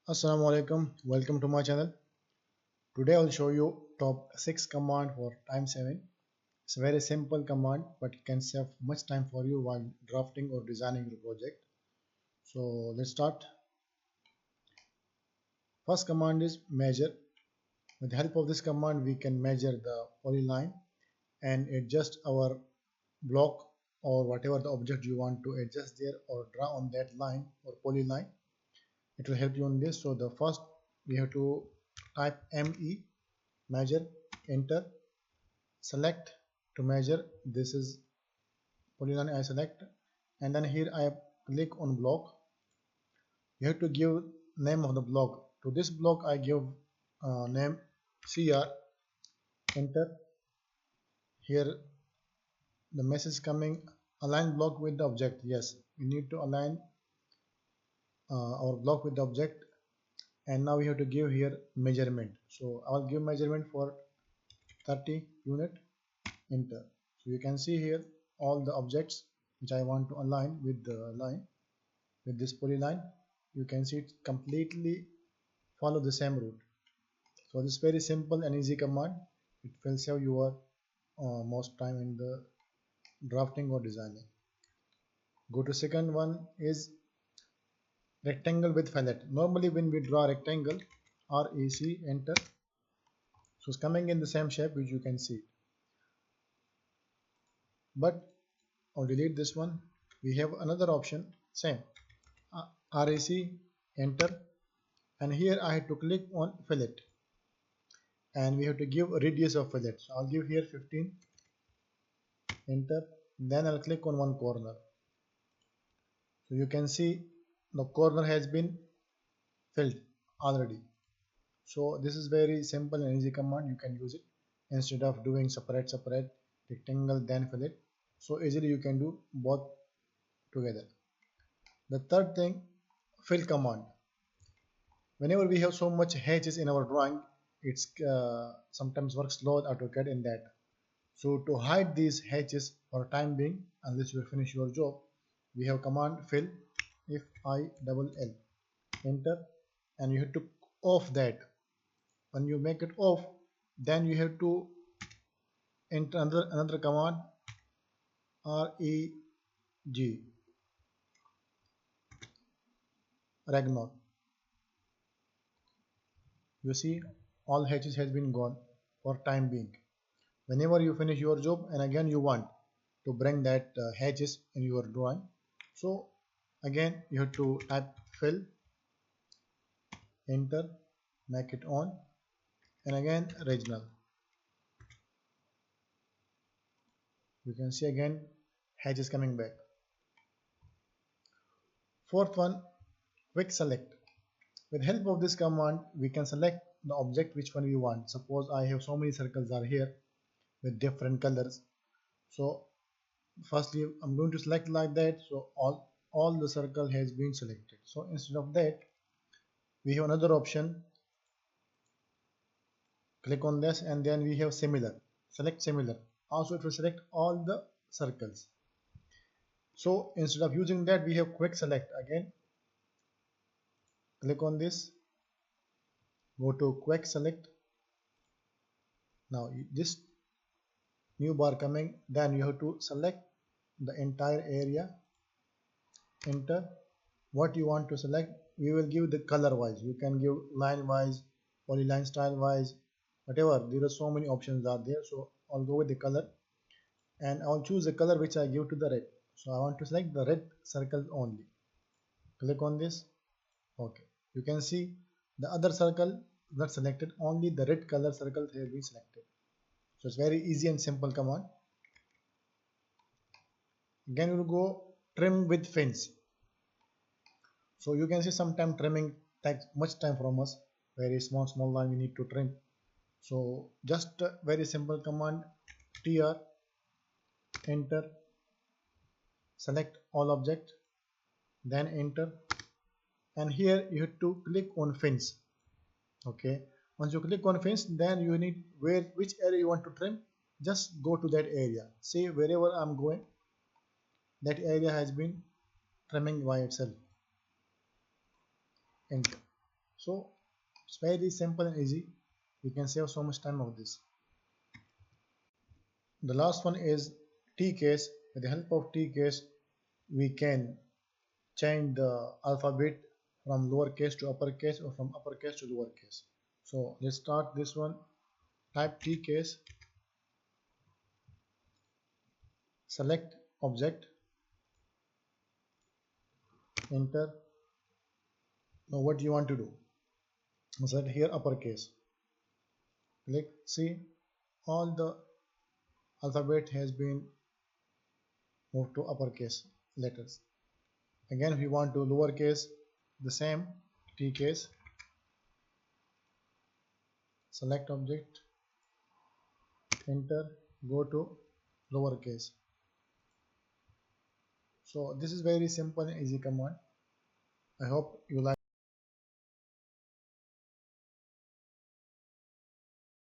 Assalamu alaikum, welcome to my channel. Today I'll show you top 6 command for time saving. It's a very simple command but it can save much time for you while drafting or designing your project. So let's start. First command is measure. With the help of this command we can measure the polyline and adjust our block or whatever the object you want to adjust there or draw on that line or polyline. It will help you on this. So the first we have to type ME, measure, enter, select to measure. This is polygon. I select and then here I click on block. You have to give name of the block. To this block I give name CR, enter. Here the message coming, align block with the object. Yes, we need to align our block with the object, and now we have to give here measurement. So I'll give measurement for 30 unit, enter. So you can see here all the objects which I want to align with the line, with this polyline. You can see it completely follow the same route. So this is very simple and easy command. It will save your most time in the drafting or designing. Go to second one is rectangle with fillet. Normally when we draw rectangle, REC, enter. So it's coming in the same shape which you can see. But I'll delete this one. We have another option, same, RAC, enter, and here I have to click on fillet and we have to give a radius of fillet. So I'll give here 15, enter, then I'll click on one corner. So you can see the corner has been filled already. So this is very simple and easy command. You can use it instead of doing separate rectangle then fillet. So easily you can do both together. The third thing, fill command. Whenever we have so much hatches in our drawing, it's sometimes works slow AutoCAD in that. So to hide these hatches for time being, unless you finish your job, we have command fill, if I double L, enter, and you have to off that. When you make it off, then you have to enter another command, REG, Ragnar. You see all hatches has been gone for time being. Whenever you finish your job and again you want to bring that hatches in your drawing, so again you have to type fill, enter, make it on, and again regional. You can see again hatches coming back. Fourth one, quick select. With help of this command we can select the object which one we want. Suppose I have so many circles are here with different colors. So firstly I'm going to select like that. So all the circle has been selected. So instead of that we have another option. Click on this and then we have similar. Select similar. Also it will select all the circles. So instead of using that we have quick select. Again click on this, go to quick select. Now this new bar coming, then you have to select the entire area, enter what you want to select. We will give the color wise. You can give line wise, polyline style wise, whatever. There are so many options are there. So I'll go with the color and I'll choose the color which I give to the red. So I want to select the red circle only. Click on this. Okay, you can see the other circle not selected, only the red color circle has been selected. So it's very easy and simple command. Again we will go trim with fins. So you can see sometimes trimming takes much time from us. Very small line we need to trim. So just a very simple command, TR, enter, select all object, then enter, and here you have to click on fins. Okay, once you click on fins, then you need which area you want to trim, just go to that area. See wherever I'm going, that area has been trimming by itself, enter. So it's very simple and easy. You can save so much time of this. The last one is T case. With the help of T case, we can change the alphabet from lowercase to uppercase or from uppercase to lowercase. So let's start this one. Type T case, select object, enter. Now what you want to do? Select here uppercase. Click, see all the alphabet has been moved to uppercase letters. Again, if you want to lowercase, the same T case, select object, enter, go to lowercase. So this is very simple and easy command. I hope you like.